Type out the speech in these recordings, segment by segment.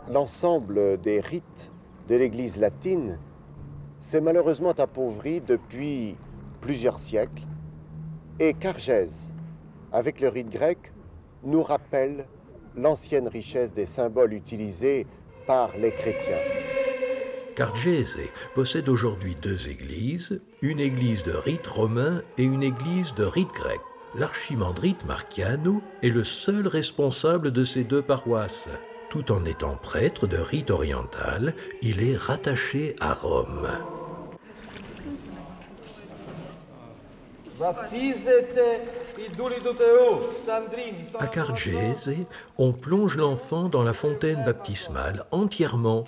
L'ensemble des rites de l'Église latine s'est malheureusement appauvri depuis plusieurs siècles et Cargèse, avec le rite grec, nous rappelle l'ancienne richesse des symboles utilisés par les chrétiens. Cargèse possède aujourd'hui deux églises, une église de rite romain et une église de rite grec. L'archimandrite Marchiano est le seul responsable de ces deux paroisses. Tout en étant prêtre de rite oriental, il est rattaché à Rome. À Cargèse, on plonge l'enfant dans la fontaine baptismale entièrement.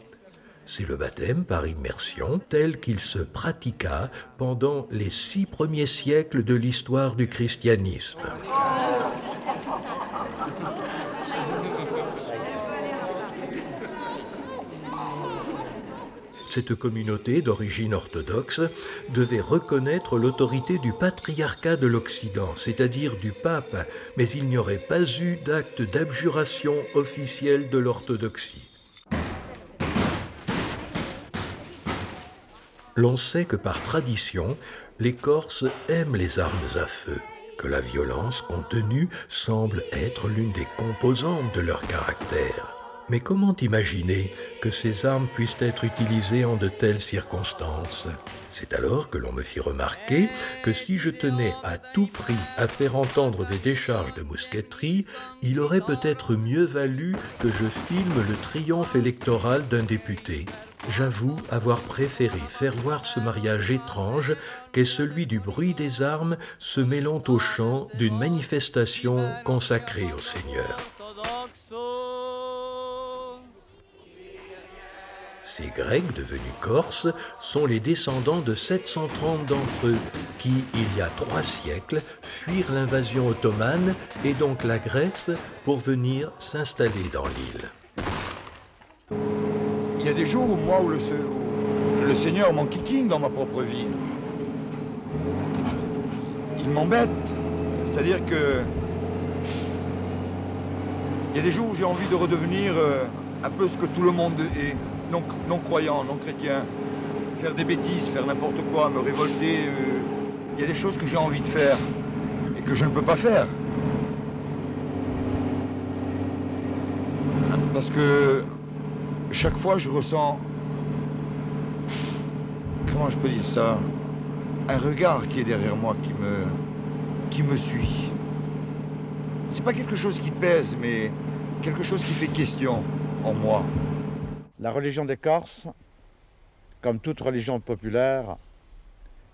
C'est le baptême par immersion tel qu'il se pratiqua pendant les 6 premiers siècles de l'histoire du christianisme. Cette communauté d'origine orthodoxe devait reconnaître l'autorité du patriarcat de l'Occident, c'est-à-dire du pape, mais il n'y aurait pas eu d'acte d'abjuration officiel de l'orthodoxie. L'on sait que par tradition, les Corses aiment les armes à feu, que la violence contenue semble être l'une des composantes de leur caractère. Mais comment imaginer que ces armes puissent être utilisées en de telles circonstances? C'est alors que l'on me fit remarquer que si je tenais à tout prix à faire entendre des décharges de mousqueterie, il aurait peut-être mieux valu que je filme le triomphe électoral d'un député. J'avoue avoir préféré faire voir ce mariage étrange qu'est celui du bruit des armes se mêlant au chant d'une manifestation consacrée au Seigneur. Ces Grecs devenus Corses sont les descendants de 730 d'entre eux qui, il y a 3 siècles, fuirent l'invasion ottomane et donc la Grèce pour venir s'installer dans l'île. Il y a des jours où moi, où le Seigneur m'enquiquine dans ma propre vie. Il m'embête. C'est-à-dire que il y a des jours où j'ai envie de redevenir un peu ce que tout le monde est. Non-croyant, non-chrétien, faire des bêtises, faire n'importe quoi, me révolter. Il y a des choses que j'ai envie de faire et que je ne peux pas faire. Parce que chaque fois je ressens, comment je peux dire ça, un regard qui est derrière moi, qui me suit. C'est pas quelque chose qui pèse, mais quelque chose qui fait question en moi. La religion des Corses, comme toute religion populaire,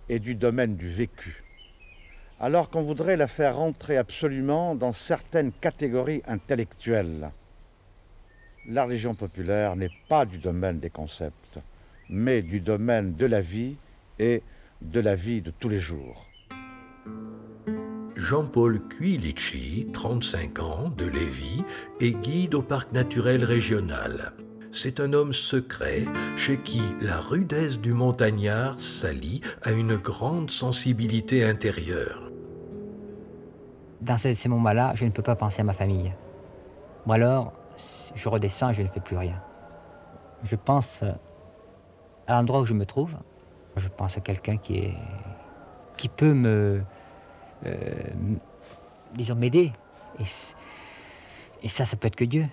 est du domaine du vécu. Alors qu'on voudrait la faire rentrer absolument dans certaines catégories intellectuelles. La religion populaire n'est pas du domaine des concepts, mais du domaine de la vie et de la vie de tous les jours. Jean-Paul Cuilici, 35 ans, de Lévis, est guide au parc naturel régional. C'est un homme secret chez qui la rudesse du montagnard s'allie à une grande sensibilité intérieure. Dans ces moments-là, je ne peux pas penser à ma famille. Ou alors, je redescends et je ne fais plus rien. Je pense à l'endroit où je me trouve. Je pense à quelqu'un qui peut disons, m'aider. Et ça peut être que Dieu.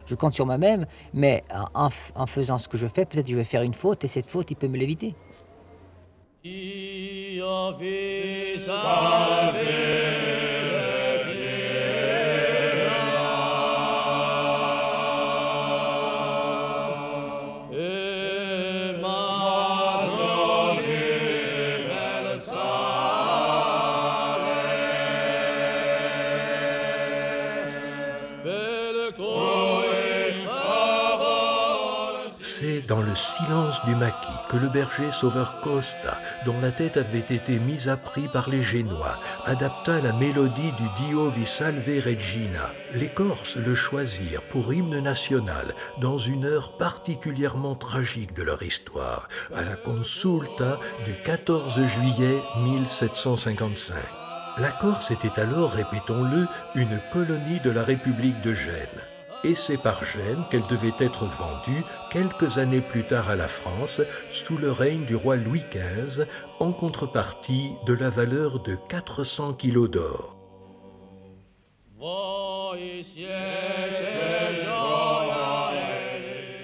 Je compte sur moi-même, mais en faisant ce que je fais, peut-être je vais faire une faute, et cette faute, il peut me l'éviter. Dans le silence du maquis que le berger sauveur Costa, dont la tête avait été mise à prix par les Génois, adapta la mélodie du Dio vi salve Regina. Les Corses le choisirent pour hymne national dans une heure particulièrement tragique de leur histoire, à la consulta du 14 juillet 1755. La Corse était alors, répétons-le, une colonie de la République de Gênes. et c'est par gêne qu'elle devait être vendue quelques années plus tard à la France, sous le règne du roi Louis XV, en contrepartie de la valeur de 400 kilos d'or.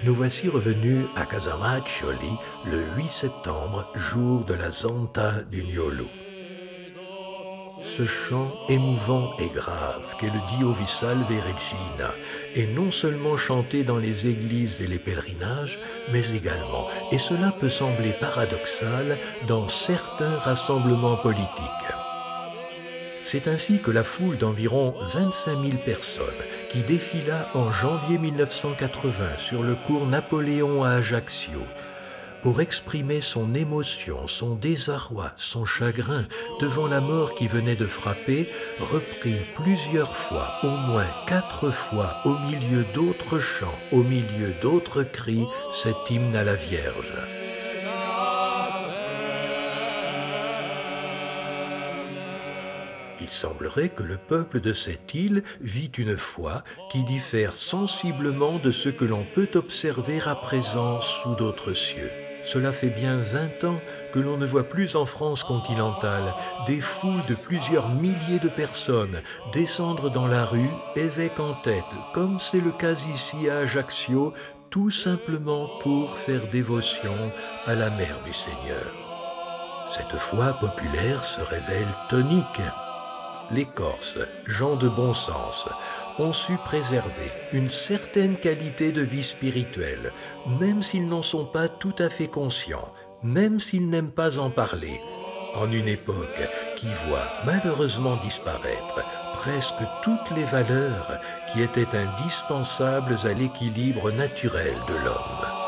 Nous voici revenus à Casamaccioly le 8 septembre, jour de la Zanta du Niolu. Ce chant émouvant et grave qu'est le Dio vi salve Regina est non seulement chanté dans les églises et les pèlerinages, mais également, et cela peut sembler paradoxal, dans certains rassemblements politiques. C'est ainsi que la foule d'environ 25 000 personnes qui défila en janvier 1980 sur le cours Napoléon à Ajaccio pour exprimer son émotion, son désarroi, son chagrin devant la mort qui venait de frapper, reprit plusieurs fois, au moins 4 fois, au milieu d'autres chants, au milieu d'autres cris, cet hymne à la Vierge. Il semblerait que le peuple de cette île vit une foi qui diffère sensiblement de ce que l'on peut observer à présent sous d'autres cieux. Cela fait bien 20 ans que l'on ne voit plus en France continentale des foules de plusieurs milliers de personnes descendre dans la rue, évêque en tête, comme c'est le cas ici à Ajaccio, tout simplement pour faire dévotion à la Mère du Seigneur. Cette foi populaire se révèle tonique. Les Corses, gens de bon sens, ont su préserver une certaine qualité de vie spirituelle, même s'ils n'en sont pas tout à fait conscients, même s'ils n'aiment pas en parler, en une époque qui voit malheureusement disparaître presque toutes les valeurs qui étaient indispensables à l'équilibre naturel de l'homme.